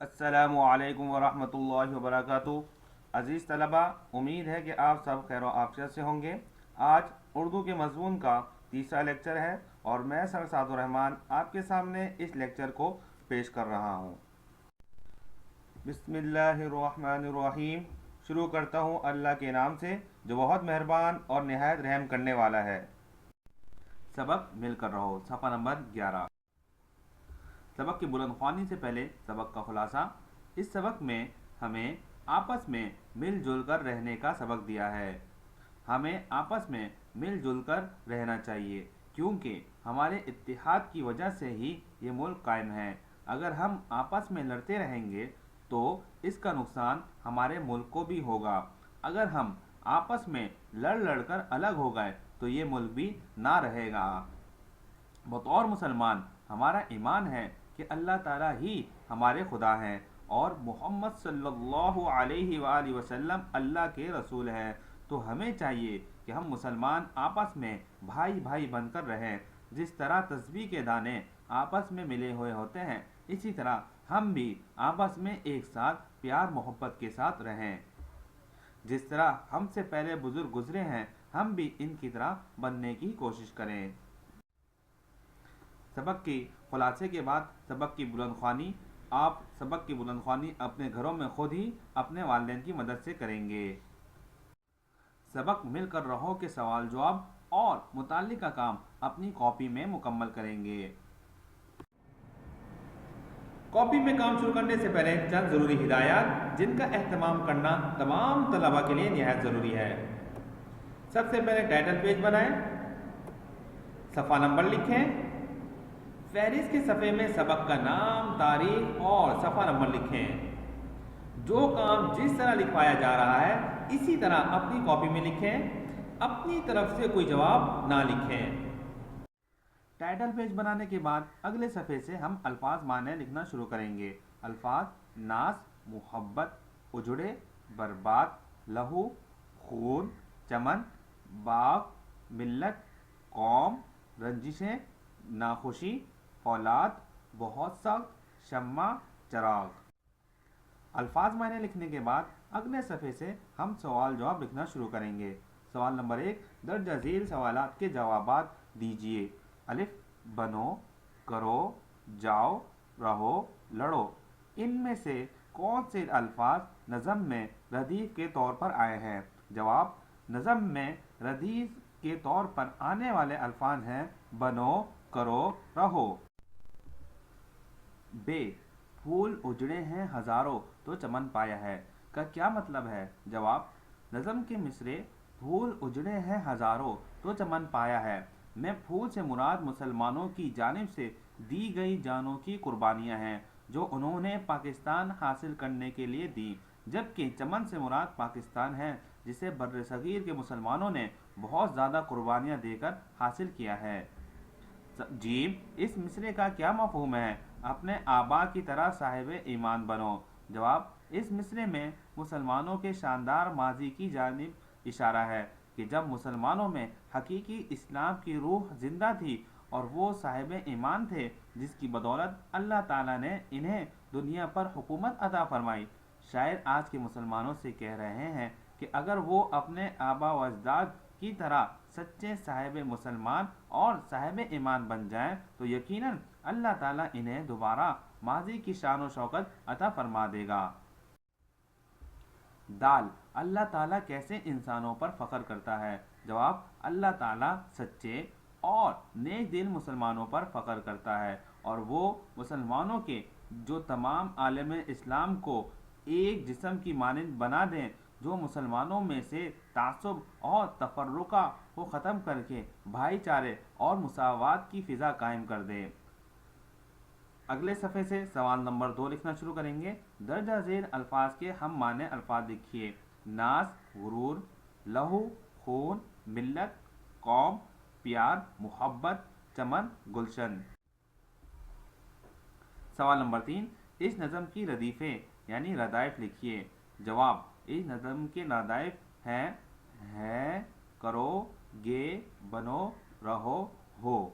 अस्सलामु अलैकुम वरहमतुल्लाहि वबरकातुहू। अज़ीज़ तलबा, उम्मीद है कि आप सब खैर आफियत से होंगे। आज उर्दू के मज़मून का तीसरा लेक्चर है और मैं सर सादुर रहमान आपके सामने इस लेक्चर को पेश कर रहा हूँ। बिस्मिल्लाहिर्रहमानिर्रहीम। शुरू करता हूँ अल्लाह के नाम से जो बहुत मेहरबान और निहायत रहम करने वाला है। सबक मिलकर रहो, सफ़ा नंबर 11। सबक की बुलंदख्वानी से पहले सबक का खुलासा। इस सबक में हमें आपस में मिलजुल कर रहने का सबक दिया है। हमें आपस में मिलजुल कर रहना चाहिए क्योंकि हमारे इत्तेहाद की वजह से ही ये मुल्क कायम है। अगर हम आपस में लड़ते रहेंगे तो इसका नुकसान हमारे मुल्क को भी होगा। अगर हम आपस में लड़ लड़ कर अलग हो गए तो ये मुल्क भी ना रहेगा। बतौर मुसलमान हमारा ईमान है कि अल्लाह ताला ही हमारे खुदा हैं और मोहम्मद सल्लल्लाहु अलैहि वसल्लम अल्लाह के रसूल हैं। तो हमें चाहिए कि हम मुसलमान आपस में भाई भाई बनकर रहें। जिस तरह तस्बीह के दाने आपस में मिले हुए होते हैं, इसी तरह हम भी आपस में एक साथ प्यार मोहब्बत के साथ रहें। जिस तरह हमसे पहले बुजुर्ग गुजरे हैं, हम भी इनकी तरह बनने की कोशिश करें। सबक के खुलासे के बाद सबक की बुलंदख्वानी। आप सबक की बुलंदख्वानी अपने घरों में खुद ही अपने वालिदैन की मदद से करेंगे। सबक मिलकर रहो के सवाल जवाब और मुताल्लिका काम अपनी कॉपी में मुकम्मल करेंगे। कॉपी में काम शुरू करने से पहले चंद ज़रूरी हिदायत जिनका एहतमाम करना तमाम तलबा के लिए निहायत ज़रूरी है। सबसे पहले टाइटल पेज बनाएं, सफ़ा नंबर लिखें, फहरिस्त के सफ़े में सबक का नाम, तारीख और सफ़ा नंबर लिखें। जो काम जिस तरह लिखवाया जा रहा है इसी तरह अपनी कॉपी में लिखें। अपनी तरफ से कोई जवाब ना लिखें। टाइटल पेज बनाने के बाद अगले सफ़े से हम अल्फाज माने लिखना शुरू करेंगे। अल्फाज: नाज, मोहब्बत, उजड़े, बर्बाद, लहू, खून, चमन, बाग, मिल्लत, कौम, रंजिशें, नाखुशी, औलाद, बहुत सख्त, शम्मा, चराग। अल्फाज मायने लिखने के बाद अगले सफ़े से हम सवाल जवाब लिखना शुरू करेंगे। सवाल नंबर 1, दर्ज झील सवालात के जवाबात दीजिए। अलिफ: बनो, करो, जाओ, रहो, लड़ो। इनमें से कौन से अल्फाज नज़म में रदीफ के तौर पर आए हैं? जवाब: नज़म में रदीफ के तौर पर आने वाले अल्फाज हैं बनो, करो, रहो। बे: फूल उजड़े हैं हजारों तो चमन पाया है का क्या मतलब है? जवाब: नज़म के मिसरे फूल उजड़े हैं हजारों तो चमन पाया है में फूल से मुराद मुसलमानों की जानिब से दी गई जानों की कुर्बानियाँ हैं जो उन्होंने पाकिस्तान हासिल करने के लिए दी, जबकि चमन से मुराद पाकिस्तान है जिसे बर्र सगीर के मुसलमानों ने बहुत ज़्यादा कुर्बानियाँ देकर हासिल किया है। जीम: इस मिसरे का क्या मफहूम है? अपने आबा की तरह साहिब ईमान बनो। जवाब: इस मिसरे में मुसलमानों के शानदार माजी की जानिब इशारा है कि जब मुसलमानों में हकीकी इस्लाम की रूह जिंदा थी और वो साहिब ईमान थे जिसकी बदौलत अल्लाह ताला ने इन्हें दुनिया पर हुकूमत अता फरमाई। शायर आज के मुसलमानों से कह रहे हैं कि अगर वो अपने आबा व अजदाद की तरह सच्चे साहिब मुसलमान और साहिब ईमान बन जाएं तो यकीनन अल्लाह ताला इन्हें दोबारा माजी की शान व शौकत अता फरमा देगा। दाल: अल्लाह ताला कैसे इंसानों पर फ़ख्र करता है? जवाब: अल्लाह ताला सच्चे और नेक दिल मुसलमानों पर फ़ख्र करता है और वो मुसलमानों के जो तमाम आलम इस्लाम को एक जिस्म की मानंद बना दें, जो मुसलमानों में से तासुब और तफर्रुका को ख़त्म करके भाईचारे और मुसावात की फ़िज़ा कायम कर दे। अगले सफ़े से सवाल नंबर 2 लिखना शुरू करेंगे। दर्जा झेल अल्फाज के हम माने अल्फाज लिखिए। नाज, गुरूर, लहू, खून, मिल्लत, कौम, प्यार, मोहब्बत, चमन, गुलशन। सवाल नंबर 3, इस नज़म की रदीफ़ें यानी रदाइफ लिखिए। जवाब: इस नज़म के रदाइफ हैं करो, गे, बनो, रहो, हो।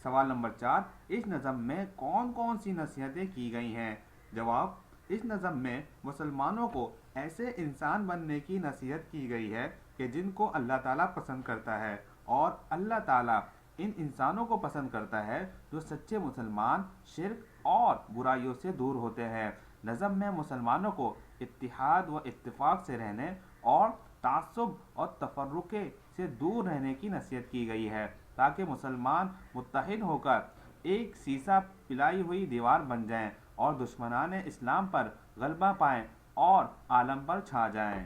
सवाल नंबर 4, इस नज़म में कौन कौन सी नसीहतें की गई हैं? جواب: اس نظم میں مسلمانوں کو ایسے انسان بننے کی نصیحت کی گئی ہے کہ جن کو اللہ تعالیٰ پسند کرتا ہے، اور اللہ تعالیٰ ان انسانوں کو پسند کرتا ہے جو سچے مسلمان شرک اور برائیوں سے دور ہوتے ہیں۔ نظم میں مسلمانوں کو اتحاد و اتفاق سے رہنے اور تعصب اور تفرقے سے دور رہنے کی نصیحت کی گئی ہے، تاکہ مسلمان متحد ہو کر ایک سیسا پلائی ہوئی دیوار بن جائیں اور دشمنان اسلام پر غلبہ پائیں اور عالم پر چھا جائیں۔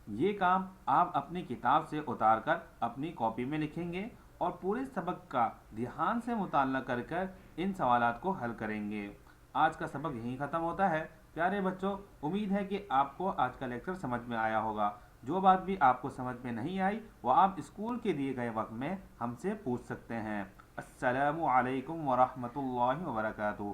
یہ کام آپ اپنی کتاب سے اتار کر اپنی کاپی میں لکھیں گے اور پورے سبق کا دھیان سے مطالعہ کر کر ان سوالات کو حل کریں گے۔ آج کا سبق یہیں ختم ہوتا ہے۔ پیارے بچوں، امید ہے کہ آپ کو آج کا لیکچر سمجھ میں آیا ہوگا۔ جو بات بھی آپ کو سمجھ میں نہیں آئی وہ آپ اسکول کے دیے گئے وقت میں ہم سے پوچھ سکتے ہیں۔ السلام علیکم ورحمۃ اللہ وبرکاتہ۔